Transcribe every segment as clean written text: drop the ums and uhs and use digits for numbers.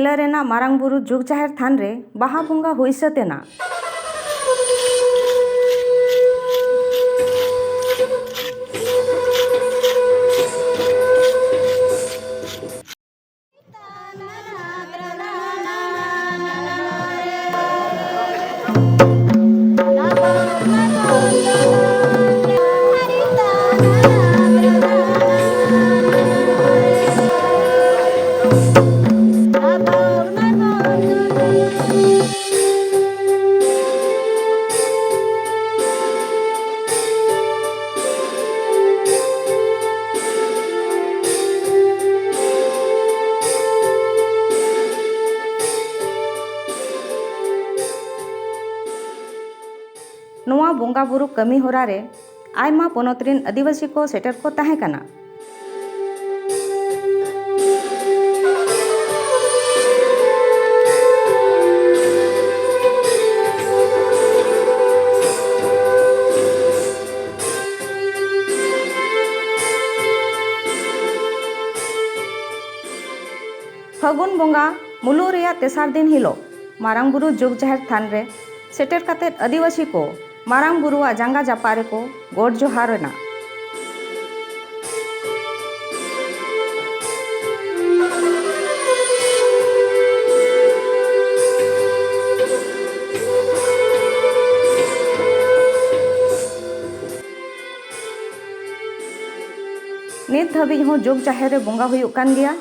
टिला रेना मारांग बुरु जुग जाहिर थान रे बाहा बोंगा हुई सतेना। नोआ बोंगा बुरु कमी होरा रे आयमा पोनोत रिन आदिवासी को सेटर को ताहे कना। फागुन बोंगा मुलु रेया तेसार दिन हिलो मारांग बुरु जुग जाहिर थान रे सेटर काते आदिवासी को मारांग बुरुआ जांगा जापारे को गोड जोहार ना। नित धाबी हो जुग जाहिर रे बोंगा हुयुक कान गया।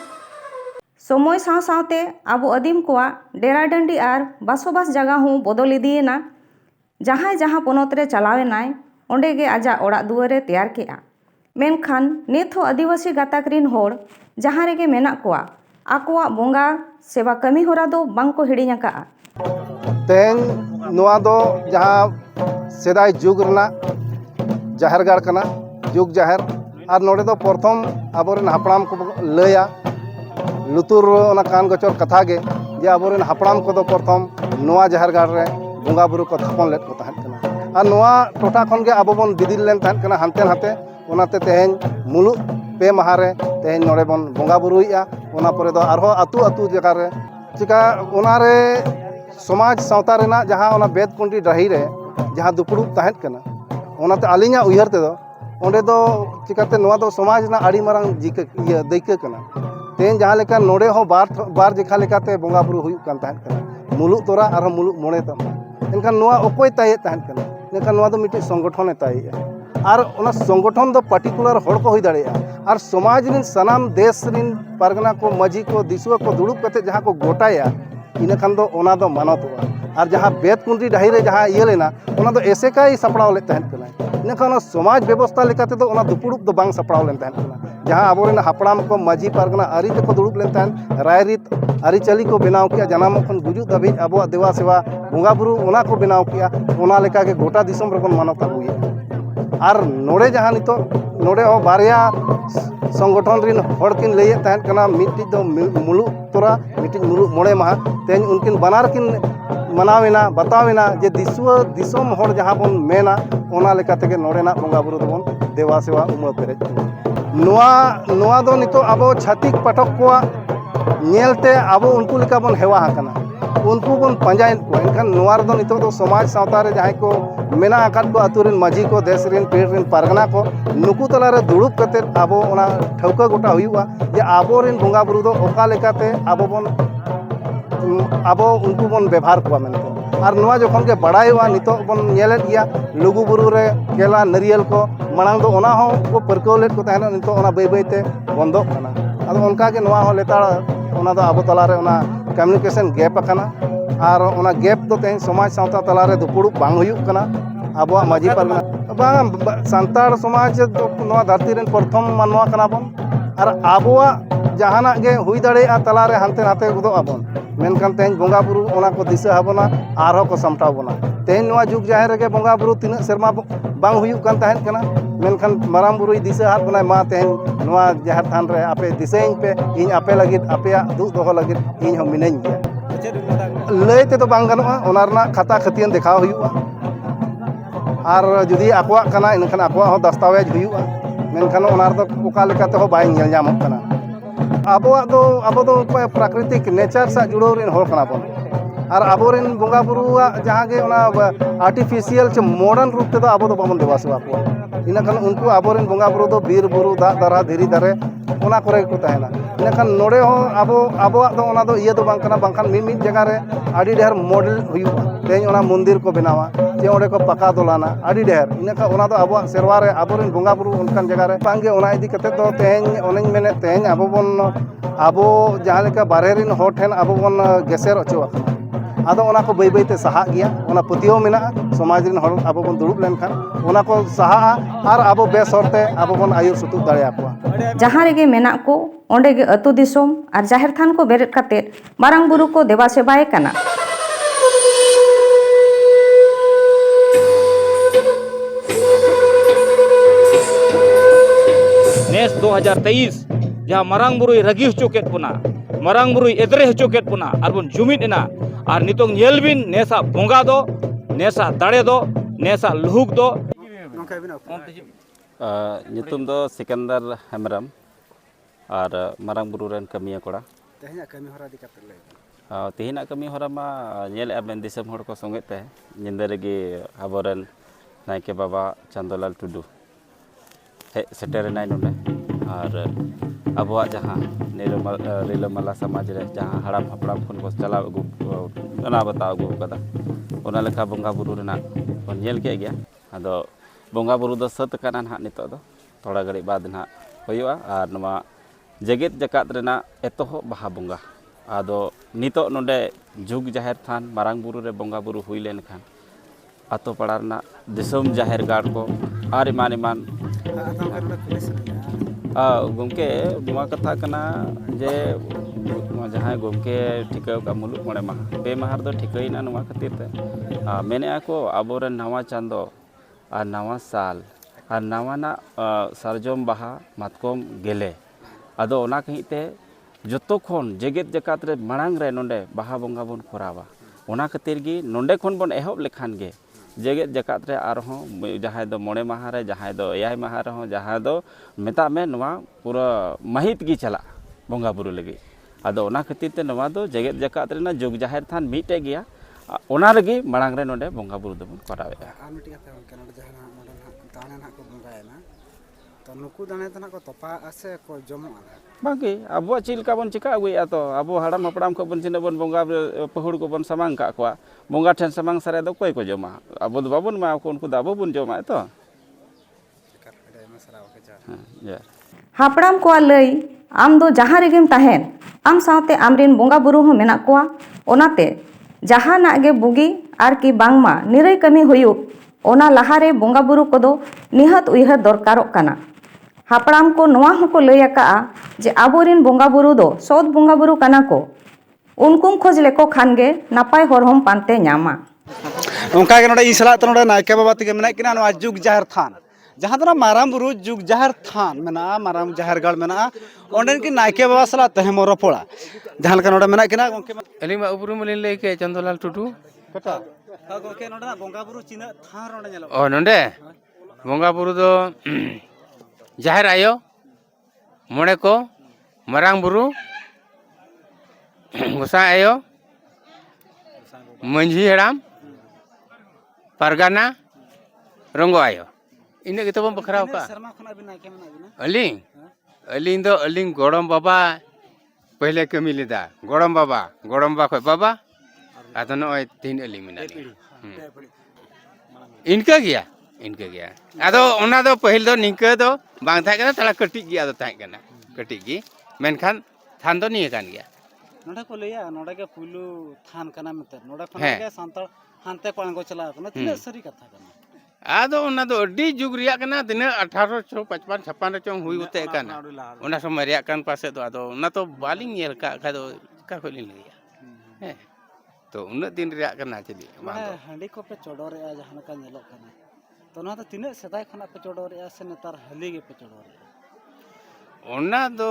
समय साव सावते आबो आदिम कोआ डेरा डंडी आर बासोबास जगह हूँ बदल इदीना। जहाँ जहाँ पोनोत रे चलावेनाय ओंडे गे आजा ओड़ा दुआरे तैयार केआ। मेनखान नित हो आदिवासी गाताक रिन होड़ जहाँ रेगे मेनाक कोआ आकोआ बोंगा सेवा कमी होरा दो बांग को हिड़िñ अकाआ। तेन नोआ दो जहाँ सेदाय जुग रना जाहिर गाड़ कना जुग जाहिर और नोडे दो प्रथम आबोरेन हापड़ाम को लया लुतुर ओना कान गोचर कथा गे जे आबोरेन हापड़ाम को दो प्रथम नोआ जाहिर गाड़ रे बोंगा बुरु को थापन लेट को तहन कना। और नोआ टोटा खन गे आबो बन दिदिल लेन तहन कना हानते हाते ओनाते तेहेन मुलु पे माहा रे तेहेन नोडे बन बोंगा बुरुइया। ओना परे दो आरो आतु आतु जगह रे चिका ओना रे समाज सावता रेना जहाँ ओना बेद कुंडी डाही रे जहाँ दुपुड़ुब तहन कना ओनाते आलिङा उयहर ते दो ओंडे दो चिकाते नोआ दो समाज ना आड़ी मारांग जिका इया दैका कना। तेन जहाँ लेका नोडे हो बार जेखा लेकाते बोंगा बुरु हुयुक कान तहन कना मुलुक तोरा आरो मुलुक मोड़े तम एनखान नोआ ओकोय ताये तहन कना एनखान नोआ दो मिटे संगठन ताये और ओना संगठन दो पार्टिकुलर हड़ को हुई दाड़ेया और समाज रिन सनाम देश रिन पारगना को मजी को दिसुआ को दुड़ुब कते जहाँ को गोटाया इनखान दो ओना दो मानतवा। और जहाँ बेद कुंडी डाही रे जहाँ इया लेना ओना दो एसेकाई सपड़ाव ले तहन कना इनखान समाज व्यवस्था लेकाते दो ओना दुपुड़ुब दो बांग सपड़ाव लेन तहन कना। जहाँ आबोरेन हापड़ाम को मजी पारगना आरी को दुड़ुब लेन तहन रायरीत आरीचाली को बनाव किया जनाम खन गुजुग धाबिज आबोआ देवा सेवा बोंगा बुरु ओना को बनाव किया ओना लेका के गोटा दिसम रे बन मानत आगुया। और नोड़े जहाँ नितो नोड़े हो बारिया संगठन रिन हड़ किन लैये तहन कना मिट्टी दो मुलुक तोरा मिट्टी मुलुक मोड़े माहा तेन उनकिन बनार किन मनावेना बतावेना जे दिसुआ दिसम हड़ जहाँ बन मेना ओना लेका तेगे नोड़ेना बोंगा बुरु दो बन देवा सेवा उमा पेरेज नोआ दो नितो आबो छातिक पाठक कोआ नेलते आबो उनको लेका बन हेवा हाकना उनको बन पंजायन को एनखान नोआ दो नितो दो समाज सावता रे जहाँ को मेना आकाद को आतु रिन मजी को देश रिन पेड़ रिन पारगना को नुकु तला रे दुड़ुब कते आबो ओना ठौका गोटा हुयुआ जे आबो रिन बोंगा बुरु दो ओका लेकाते आबो उनको बन व्यवहार को मेनते। और नोआ जोखन के बड़ाईवा नितो बन नेलेत गया लुगु बुरु रे केला नरियल को मांग दो ओना हो को परको लेट को तहना नितो ओना बै बैते बंदो कना। आदो उनका के नोआ हो लेताड़ ओना दो आबो तला रे ओना कम्युनिकेशन गैप अकना और ओना गैप दो तेन समाज सावता तला रे दुपुड़ुब बांग हुयुक कना आबोआ मजी पारगना बांग सांताड़ समाज नोआ धरती रेन प्रथम मानवा कना बन और आबोआ जहाना गे हुई दाड़ेया तला रे हानते नाते गुदो आबन मेनखान तेन बोंगा बुरु ओना को दिशा हाबोना आरो को समटाव बोना तेन नोआ जुग जाहिर रे बोंगा बुरु तिना सेरमा बांग हुयुक कान तहन कना मेनखान माराम बुरुई दिशा हात बोना मा तेन नोआ जाहिर थान रे आपे दिशेñ पे इन आपे लगित आपेया दुख दोहो लगित इन हम मिनेñ गया लय ते तो बांग गनोआ ओना रना खाता खतियन देखाव हुयुआ और जुदी आकोआ कना इनखान आकोआ हो दस्तावेज हुयुआ मेनखान ओना रे दो ओका लेका ते हो बाय नेल ᱧᱟᱢᱚᱜ कना अब तो प्राकृतिक नेचर सा जुड़ो रेन होड़ कना बन और आबोरेन बोंगा बुरुआ जहाँ के आर्टिफिशियल चे मॉडर्न रूप ते अब बाबन देवा सेवा को इनखान उनको आबोरेन बोंगा बुरु दो बीर बुरु दा दरा धीरी दारे ओना करे को तहना इनखान नोडे हो अब इया दो बांखान मिमिद जगह रे आड़ी ढेर मॉडल हुआ तेज ओना मंदिर को बनावा जे ओंडे को पका दोलाना आड़ी ढेर इनखान ओना दो अब सेरवा रे आबोरेन बोंगा बुरु उनखान जगह रे बांगे ओना इदी कते दो तेज ओनेñ मेने तेज अब जहाँ लेका बारे रिन होड़ ठेन अब बन गेसेर अचो आदो ओना को बै बैते सहा गया ओना पतियो मेना समाज रिन होड़ अब बन दुड़ुब लेनखान ओना को सहा और अब बेस होरते अब बन आयुर सुतुब दाड़े आकोआ जहाँ रेगे मेना को ओंडे गे अतु दिसोम और जाहिर थान को बेरेद काते मारांग बुरु को देवा सेवाए कना। नेस 2023 जहाँ मारांग बुरुई रगी हचो केत बोना मारांग बुरुई एदरे हचो केत बोना और बन जुमिद एना और नितों नेल बिन नेसा बोंगा दो नेसा दाड़े दो नेसा लुहुक दो नितुम दो सिकंदर हेमरम और मारांग बुरु रेन कमिया कोड़ा तेहना कमी हरा मा नेल एबेन दिसम होड़ को संगे ते निंदे रेगी आबोरेन नायके बाबा चंदोलाल टुडू हे सेटेर नाय नोडे और अबुआ जहाँ रीलामाला समाज रे जहाँ हड़ाम हपड़ाम खन को चला अगु ओना बताव अगु कदा ओना लेखा बोंगा बुरु रेना बन नेल के गया आदो बोंगा बुरु दो सत काना ना नितो दो थोड़ा घड़ी बाद ना होयुआ और नवा जेगेत जकात रेना एतोह बहा बोंगा आदो नितो नोडे जुग जाहिर थान मारांग बुरु रे बोंगा बुरु हुई लेन खान आतो पड़ा रेना दिसोम जाहिर गाड़ को और इमान गोमके नुआ कथा कना जे जहाँ गोमके ठिका का मुलुक मणे माह पे माहार दो ठिकाइना नुआ खातिर ते मेने आको आबोरे नवा चांदो और नवा साल और नवाना सारजोम बाहा मातकोम गेले आदो ओना कहिते जतो खन जेगेत जकात रे मांग रे नोंडे बाहा बोंगा बन कोरावा ओना खातिर गी नोंडे खन बन एहब लेखान गे जेगेत जकात रे आरहों जहाँ दो मोड़े माह रे जहाँ दो एयाय माह रहों जहाँ दो मेता में नवा पूरा महित गी चला बोंगा बुरु लगी आदो ओना खातिर ते नवा दो जेगेत जकात रे ना जुग जाहिर थान मीटे गया ओना लगी मांग रे नोंडे बोंगा बुरु दबन करावेगा तो नुकु दाने तना को तोपा आसे को जमो बाकी अब चिलका बन चिका अगुया तो अब हड़ाम हपड़ाम को बन चिने बन बोंगा पहुड़ को बन सामांग का कोआ बोंगा ठेन सामांग सरे दो कोई को जमा अब दो बाबन मा को उनको दाबो बन जमा तो हापड़ाम को लई आम दो जहाँ रेगेम ताहेन आम साथे आमरेन बोंगा बुरु हो मेना कोआ ओनाते जहाँ नागे बुगी आर की बांगमा निरई कमी हुयुक ओना लहारे बोंगा बुरु कोदो निहत उयहर दरकारोक काना हापड़ाम को नोआ होको लई आका जे आबोरेन बोंगा बुरु दो सौद बोंगा बुरु काना को उनकुम खोज लेको खानगे नापाय हरहम पानते ᱧᱟᱢᱟ उनका के नोडे इसला तो नोडे नायके बाबा तके मेना किना नोआ जुग जाहिर थान जहाँ तो माराम बुरु जुग जाहिर थान मेना माराम जाहिर गाड़ मेना ओंडेन की नायके बाबा सला तहेमो रपोड़ा जहाँ लका नोडे मेना किना गोंके अली मा उपरुम लिन लई के चंदोलाल टुडू कटा गोंके नोडे बोंगा बुरु चिना थान रोंडे नेलो ओ नोंडे बोंगा बुरु दो जाहिर आयो मोड़े को मारांग बुरु गोसाई आयो मंझी हड़ाम पारगाना रंगो आयो इन गे तो बखराव का अलिंग दो अलिंग गोड़म बाबा पहले कमी लेदा गोड़म बा खो बाबा आदो नय तीन अलिंग मिनाली इनका गया आदो ओना दो पहल दो निंका दो बांग थाय कना तला कटी गया दो थाय कना कटी गी मेनखान थान दो निये कान गया नोडे को लैया नोडे के पुलु थान कना मते नोडे खना के सांताल हानते को चला कना तिना सरी कथा कना आदो ओना दो अड्डी जुग रिया कना तिना 1855 56 रे चों हुई उते काना ओना समय रिया कान पासे तो आदो ओना तो बालिंग नेल का दो का को लिन लिया हे तो उन दिन रिया कना चली हांडी को पे चोडोरे आ जहां का नेलो कना तो ना तो तिना सदाय खना पे चोडोरे आ से नेतार हली गे पे चोडोरे ओना दो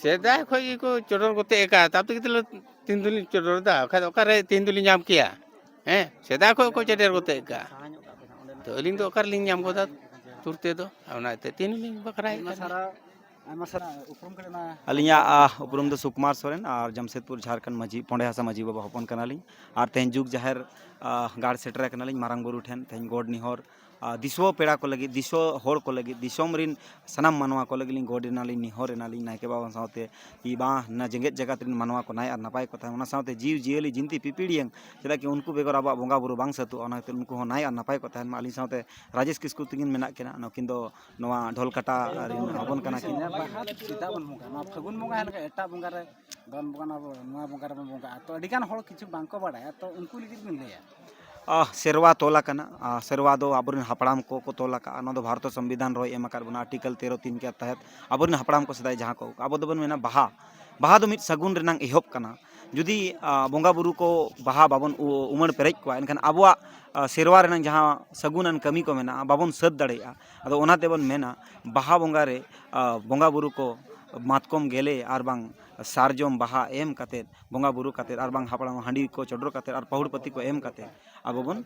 सेदाय खोई को चोडोर कोते एका तब तक तीन दुली चोडोर दा ओकारे तीन दुली नाम किया हैं सेदाय को चेडर कोते एका तो अलिंग दो ओकार लिंग नाम कोदा तुरते दो ओना ते तीन दुली बकराय सारा अलिया उपरुम दो सुकुमार सोरेन और जमशेदपुर झारखंड मजी पोंडे हासा मजी बाबा हपन कनाली और तेन जुग जाहिर गाड़ सेटर कनाली मारांग बुरु ठेन तेन गोड निहर दिसो पेड़ा को लगी दिसो होड़ को लगी दिसोम रिन सनाम मानवा को लगी गोड नाली निहर नाली नायके बाबा साथे ई बा ना जेंगेत जगत रिन मानवा को नाय और नपाय को थाना साथे जीव जियली जिंती पिपिड़ियंग चेदा कि उनको बेगर अब बोंगा बुरु बांग सतु ओनाते उनको हो नाय और नपाय को थाना आली साथे राजेश किस्कु तिगिन मेना केना नकिन दो नवा ढोलकाटा रिन हबन कना किन सीता बन बोंगा फागुन बोंगा है एटा बोंगा रे दन बोंगा ना बोंगा रे बोंगा तो अडिगान हड़ किछु बांको बाड़ाया तो उनको लिगित बिन लेया सेरवा तोला कना सेरवा दो आबोरिन हपड़ाम को तोला का नो दो भारत संविधान रो एम आकार बना आर्टिकल 13(3) के तहत आबोरिन हपड़ाम को सदाय जहां को आबो दोबन मेना बाहा दो मिट सगुन रेनांग एहब कना जुदी बोंगा बुरु को बाहा बाबन उमड़ पेरेज को एनखान आबोआ सेरवा रेनांग जहां सगुनन कमी को मेना बाबन सद दड़ेया अदो ओनाते बन मेना बाहा बोंगा रे बोंगा बुरु को मातकम गेले आर बांग सारजोम बाहा एम कते बोंगा बुरु कते आर बांग हपड़ाम हांडी को चोडर कते आर पहुड़पति को एम कते अब बन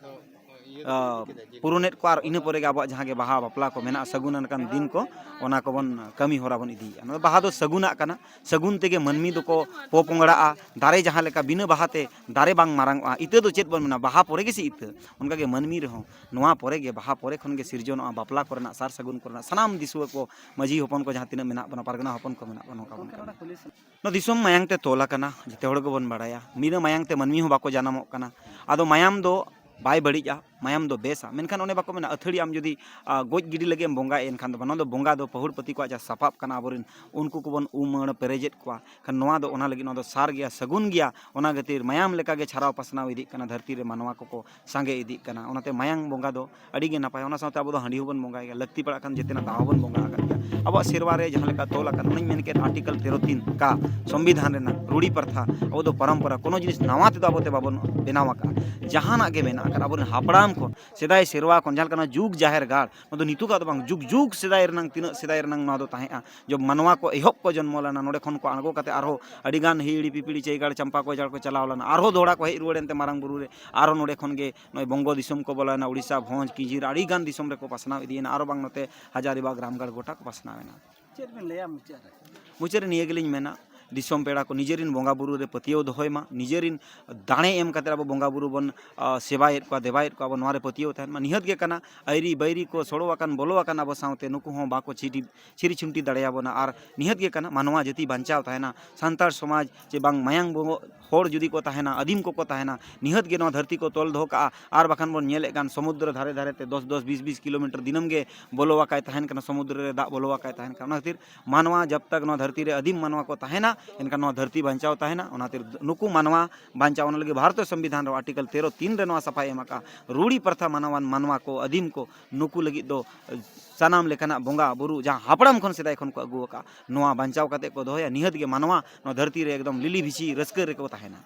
पुरुनेट को और इन परे अब जहाँ के बाहा बापला को मेना सगुन कान दिन को ओना को बन कमी होरा बन इदी बाहा दो सगुना कना सगुन तेगे मनमी दो को पोपोंगड़ा दारे जहाँ लेका बिना बाहाते दारे बांग मारांग इते दो चेत बन मेना बाहा परे के सी इते उनका के मनमी रहो नोआ परे गे बाहा परे खन के सिरजन बापला करना सार सगुन करना सनाम दिसुआ को मजी हपन को जहाँ तीन मेना बना पारगना हपन को मेना बन का नो दिसोम मायांग ते तोला कना जते हड़ को बन बाड़ाया मीना मायांग ते मनमी हो बाको जानामो कना आदो मायाम दो बाय बड़ीजा मायाम दो बेसा मेनखान ओने बाको मेना अथड़ी आम जुदी गोज गिडी लगे बोंगा एनखान दो दो बोंगा दो पहुड़पति को सपाप कना आबोरिन उनको को बन उमड़ पेरेजेत को खान नोआ दो ओना लगी दो सार गया सगुन गया ओना गतिर मायाम लेका गे छाराव पसनाव इदी कना धरती रे मानवा को सांगे इदी कना ओनाते मायांग बोंगा दो अड़ी गे नपाय ओना साथे आबो दो हांडी होबन बोंगा गया लगती पड़ा खान जेतेना दाव बन बोंगा गया अब सेरवा रे जहां लेका तोला कन उनी मेन के आर्टिकल 13(3) का संविधान रेना रूढ़ी प्रथा अब दो परंपरा कोनो जिनिस नवा ते आबोते बाबन बेनावा का जहाना के बेना कर आबोन हापड़ाम को सेदाय सेरवा को जहां कना जुग जाहिर गाड़ नो नितु का बांग जुग जुग सेदाय रनंग तीन सेदाय रनंग नो दो ताहेआ जो मनवा को एहब को जन्म लना नोडे खन को आंगो कते आरो अडिगान हिड़ी पिपिड़ी चेगाड़ चंपा को जाड़ को चलाव लना आरो दोड़ा को हे रुवड़ेनते मारांग बुरु रे आरो नोडे खन गे नय बंगो दिसम को बोलाना उड़ीसा भोज किजिर अडिगान दिसम रे को पासनाव इदिना आरो बांग नते हजारीबाग रामगढ़ गोटा को पासनावेना चेत बिन लेया मुचारे निये गेलिन मेना दिसोम पेड़ा को निजेरिन बोंगा बुरु रे पतियो दोहयमा निजेरिन दाणे एम कते अब बोंगा बुरु बन सेवायत को देवायत को अब नोरे पतियो थान निहत गे कना आइरी बैरी को सोड़ोवाकन बोलोवाकन अब सावते नुकु हो बाको छिरी छिमटी दड़ेया बना और निहत गे कना मानवा जति बांचाव ताहेना सांतार समाज जे बांग मायांग बो होड़ जुदी को ताहेना आदिम को ताहेना निहत गे नोआ धरती को तोल दो का आर बाखान बन नेले गान समुद्र धारे धारे ते 10-10 20-20 किलोमीटर दिनम गे बोलोवाकाय ताहेन कना समुद्र रे दा बोलोवाकाय ताहेन कना खातिर मानवा जब तक नोआ धरती रे आदिम मानवा को ताहेना इनका नोआ धरती बांचाव ताहेना ओनातिर नुकु मानवा बांचाव लगे भारतीय संविधान रो आर्टिकल 13(3) रे नोआ सफाई एमाका रूढ़ी प्रथा मानवा को आदिम को नुकु लगी दो सानाम लेखना बोंगा बुरु जहाँ हापड़ाम खन सेदाय खन को अगुआ का नोआ बांचाव कते को दोया निहत गे मानवा नो धरती रे एकदम लिली भिची रस्कर रे को ताहेना